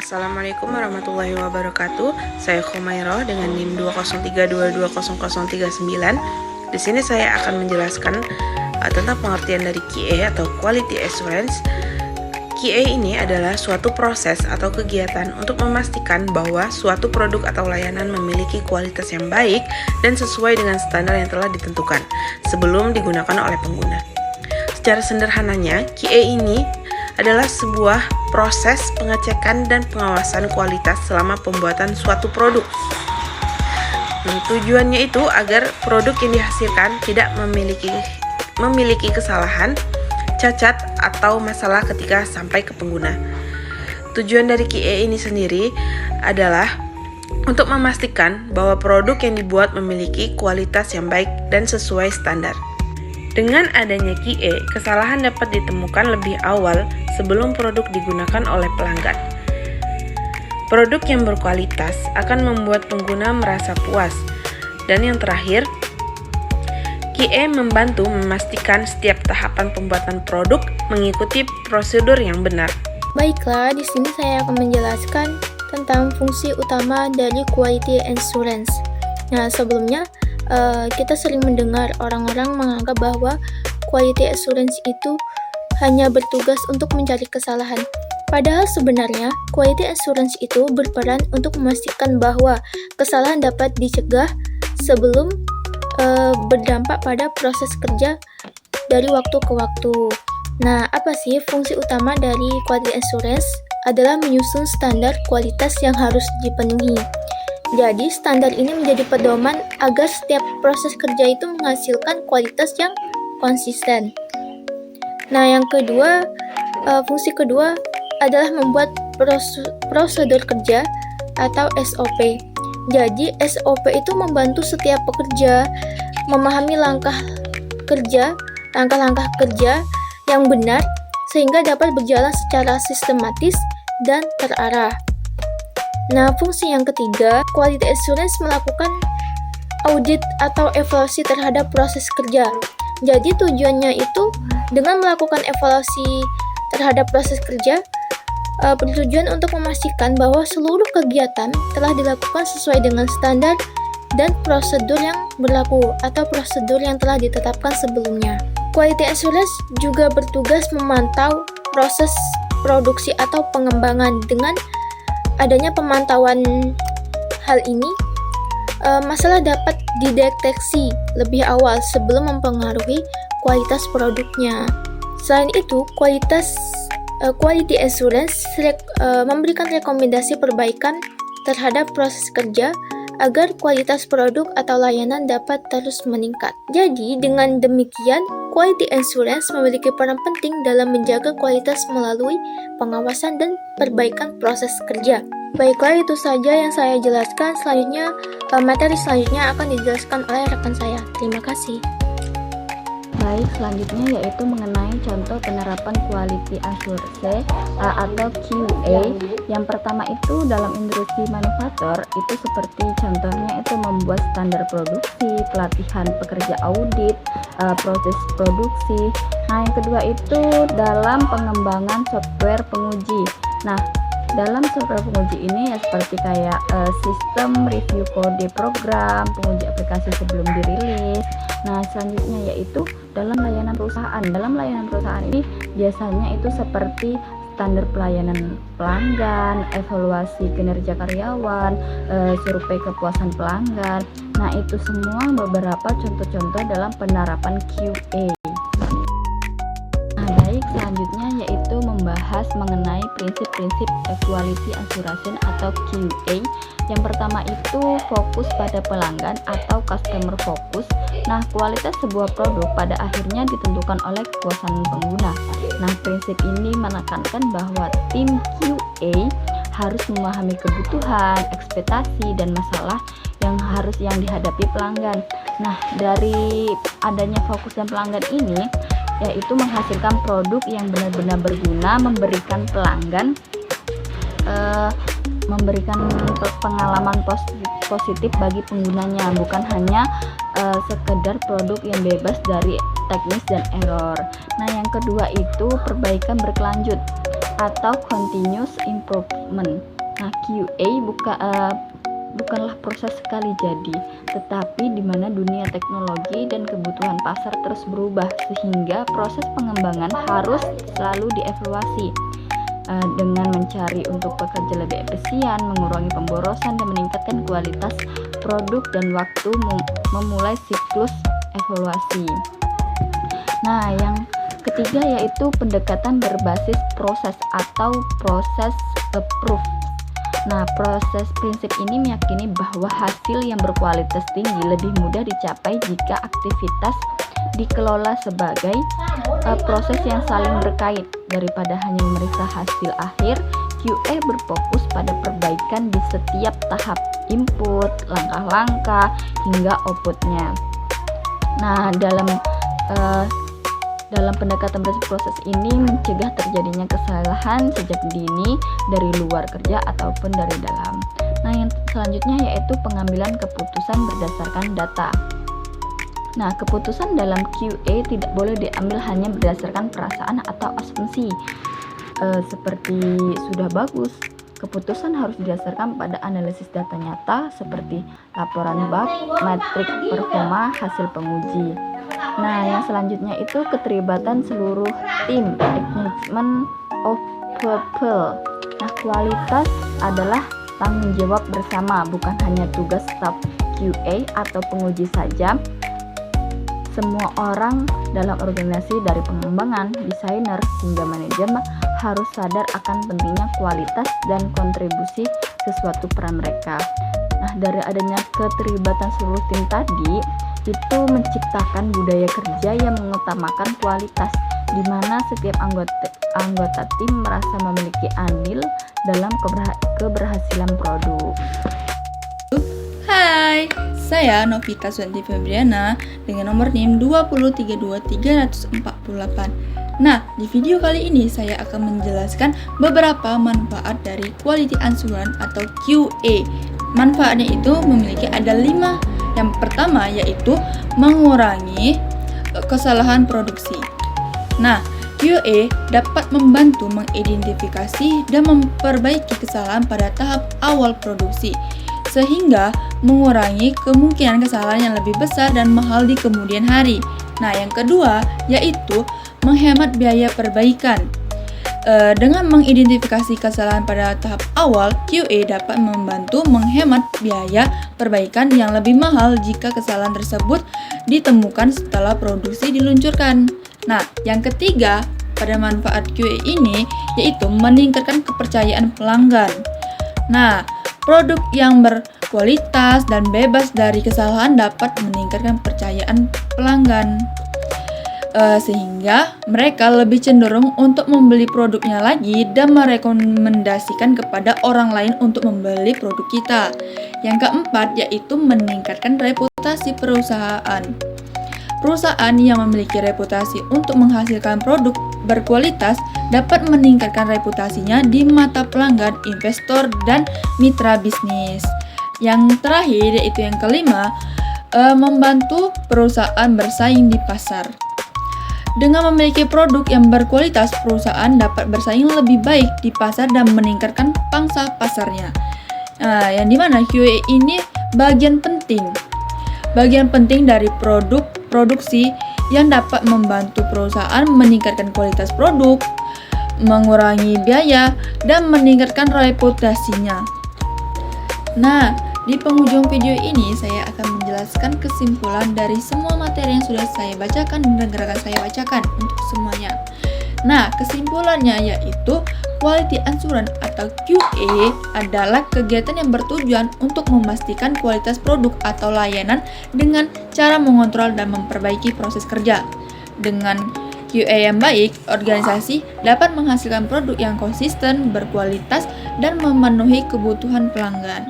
Assalamualaikum warahmatullahi wabarakatuh. Saya Khumairah dengan NIM 203220039. Di sini saya akan menjelaskan tentang pengertian dari QA atau Quality Assurance. QA ini adalah suatu proses atau kegiatan untuk memastikan bahwa suatu produk atau layanan memiliki kualitas yang baik dan sesuai dengan standar yang telah ditentukan sebelum digunakan oleh pengguna. Secara sederhananya, QA ini adalah sebuah proses pengecekan dan pengawasan kualitas selama pembuatan suatu produk. Tujuannya itu agar produk yang dihasilkan tidak memiliki kesalahan, cacat, atau masalah ketika sampai ke pengguna. Tujuan dari QA ini sendiri adalah untuk memastikan bahwa produk yang dibuat memiliki kualitas yang baik dan sesuai standar. Dengan adanya QA, kesalahan dapat ditemukan lebih awal sebelum produk digunakan oleh pelanggan. Produk yang berkualitas akan membuat pengguna merasa puas. Dan yang terakhir, QA membantu memastikan setiap tahapan pembuatan produk mengikuti prosedur yang benar. Baiklah, di sini saya akan menjelaskan tentang fungsi utama dari Quality Assurance. Nah, sebelumnya kita sering mendengar orang-orang menganggap bahwa Quality Assurance itu hanya bertugas untuk mencari kesalahan. Padahal sebenarnya Quality Assurance itu berperan untuk memastikan bahwa kesalahan dapat dicegah sebelum berdampak pada proses kerja dari waktu ke waktu. Nah, apa sih fungsi utama dari Quality Assurance? Adalah menyusun standar kualitas yang harus dipenuhi. Jadi, standar ini menjadi pedoman agar setiap proses kerja itu menghasilkan kualitas yang konsisten. Nah, yang kedua, fungsi kedua adalah membuat prosedur kerja atau SOP. Jadi, SOP itu membantu setiap pekerja memahami langkah-langkah kerja yang benar sehingga dapat berjalan secara sistematis dan terarah. Nah, fungsi yang ketiga, Quality Assurance melakukan audit atau evaluasi terhadap proses kerja. Jadi tujuannya itu dengan melakukan evaluasi terhadap proses kerja, bertujuan untuk memastikan bahwa seluruh kegiatan telah dilakukan sesuai dengan standar dan prosedur yang berlaku atau prosedur yang telah ditetapkan sebelumnya. Quality Assurance juga bertugas memantau proses produksi atau pengembangan. Dengan adanya pemantauan hal ini, masalah dapat dideteksi lebih awal sebelum mempengaruhi kualitas produknya. Selain itu, Quality Assurance memberikan rekomendasi perbaikan terhadap proses kerja agar kualitas produk atau layanan dapat terus meningkat. Jadi, dengan demikian, Quality Assurance memiliki peran penting dalam menjaga kualitas melalui pengawasan dan perbaikan proses kerja. Baiklah, itu saja yang saya jelaskan. Selanjutnya, materi selanjutnya akan dijelaskan oleh rekan saya. Terima kasih. Baik, selanjutnya yaitu mengenai contoh penerapan Quality Assurance atau QA. Yang pertama itu dalam industri manufaktur itu seperti contohnya itu membuat standar produksi, pelatihan pekerja audit, proses produksi. Nah, yang kedua itu dalam pengembangan software penguji. Nah, dalam software penguji ini ya seperti kayak sistem review kode program, penguji aplikasi sebelum dirilis. Nah, selanjutnya yaitu dalam layanan perusahaan. Dalam layanan perusahaan ini biasanya itu seperti standar pelayanan pelanggan, evaluasi kinerja karyawan, survei kepuasan pelanggan. Nah, itu semua beberapa contoh-contoh dalam penerapan QA. Nah, baik, selanjutnya yaitu membahas mengenai prinsip-prinsip Quality Assurance atau QA. Yang pertama itu fokus pada pelanggan atau customer focus. Nah, kualitas sebuah produk pada akhirnya ditentukan oleh kepuasan pengguna. Nah, prinsip ini menekankan bahwa tim QA harus memahami kebutuhan, ekspektasi, dan masalah yang dihadapi pelanggan. Nah, dari adanya fokus dan pelanggan ini yaitu menghasilkan produk yang benar-benar berguna, memberikan pelanggan pengalaman positif bagi penggunanya, bukan hanya sekedar produk yang bebas dari teknis dan error. Nah, yang kedua itu perbaikan berkelanjut atau continuous improvement. Nah, QA bukanlah proses sekali jadi, tetapi di mana dunia teknologi dan kebutuhan pasar terus berubah, sehingga proses pengembangan harus selalu dievaluasi dengan mencari untuk bekerja lebih efisien, mengurangi pemborosan, dan meningkatkan kualitas produk dan waktu memulai siklus evaluasi. Nah, yang ketiga yaitu pendekatan berbasis proses atau proses approve. Nah, proses prinsip ini meyakini bahwa hasil yang berkualitas tinggi lebih mudah dicapai jika aktivitas dikelola sebagai proses yang saling berkait daripada hanya memeriksa hasil akhir. QA berfokus pada perbaikan di setiap tahap input, langkah-langkah, hingga outputnya. Nah, dalam pendekatan proses ini mencegah terjadinya kesalahan sejak dini dari luar kerja ataupun dari dalam. Nah, yang selanjutnya yaitu pengambilan keputusan berdasarkan data. Nah, keputusan dalam QA tidak boleh diambil hanya berdasarkan perasaan atau asumsi. Seperti sudah bagus, keputusan harus didasarkan pada analisis data nyata seperti laporan bug, metrik performa, hasil penguji. Nah, yang selanjutnya itu keterlibatan seluruh tim, engagement of people. Nah, kualitas adalah tanggung jawab bersama, bukan hanya tugas staf QA atau penguji saja. Semua orang dalam organisasi dari pengembangan, desainer, hingga manajemen harus sadar akan pentingnya kualitas dan kontribusi sesuatu peran mereka. Nah, dari adanya keterlibatan seluruh tim tadi, itu menciptakan budaya kerja yang mengutamakan kualitas, di mana setiap anggota tim merasa memiliki andil dalam keberhasilan produk. Hai, saya Novita Suanti Febriana dengan nomor NIM 2032348. Nah, di video kali ini saya akan menjelaskan beberapa manfaat dari Quality Assurance atau QA. Manfaatnya itu memiliki ada 5. Yang pertama yaitu mengurangi kesalahan produksi. Nah, QA dapat membantu mengidentifikasi dan memperbaiki kesalahan pada tahap awal produksi, sehingga mengurangi kemungkinan kesalahan yang lebih besar dan mahal di kemudian hari. Nah, yang kedua yaitu menghemat biaya perbaikan. Dengan mengidentifikasi kesalahan pada tahap awal, QA dapat membantu menghemat biaya perbaikan yang lebih mahal jika kesalahan tersebut ditemukan setelah produksi diluncurkan. Nah, yang ketiga pada manfaat QA ini yaitu meningkatkan kepercayaan pelanggan. Nah, produk yang berkualitas dan bebas dari kesalahan dapat meningkatkan kepercayaan pelanggan. Sehingga mereka lebih cenderung untuk membeli produknya lagi dan merekomendasikan kepada orang lain untuk membeli produk kita. Yang keempat yaitu meningkatkan reputasi perusahaan. Perusahaan yang memiliki reputasi untuk menghasilkan produk berkualitas dapat meningkatkan reputasinya di mata pelanggan, investor, dan mitra bisnis. Yang terakhir yaitu yang kelima, membantu perusahaan bersaing di pasar. Dengan memiliki produk yang berkualitas, perusahaan dapat bersaing lebih baik di pasar dan meningkatkan pangsa pasarnya. Yang dimana QA ini bagian penting dari produksi yang dapat membantu perusahaan meningkatkan kualitas produk, mengurangi biaya, dan meningkatkan reputasinya. Nah, di penghujung video ini saya akan menjelaskan kesimpulan dari semua materi yang sudah saya bacakan dan akan saya bacakan untuk semuanya. Nah, kesimpulannya yaitu Quality Assurance atau QA adalah kegiatan yang bertujuan untuk memastikan kualitas produk atau layanan dengan cara mengontrol dan memperbaiki proses kerja. Dengan QA yang baik, organisasi dapat menghasilkan produk yang konsisten, berkualitas, dan memenuhi kebutuhan pelanggan.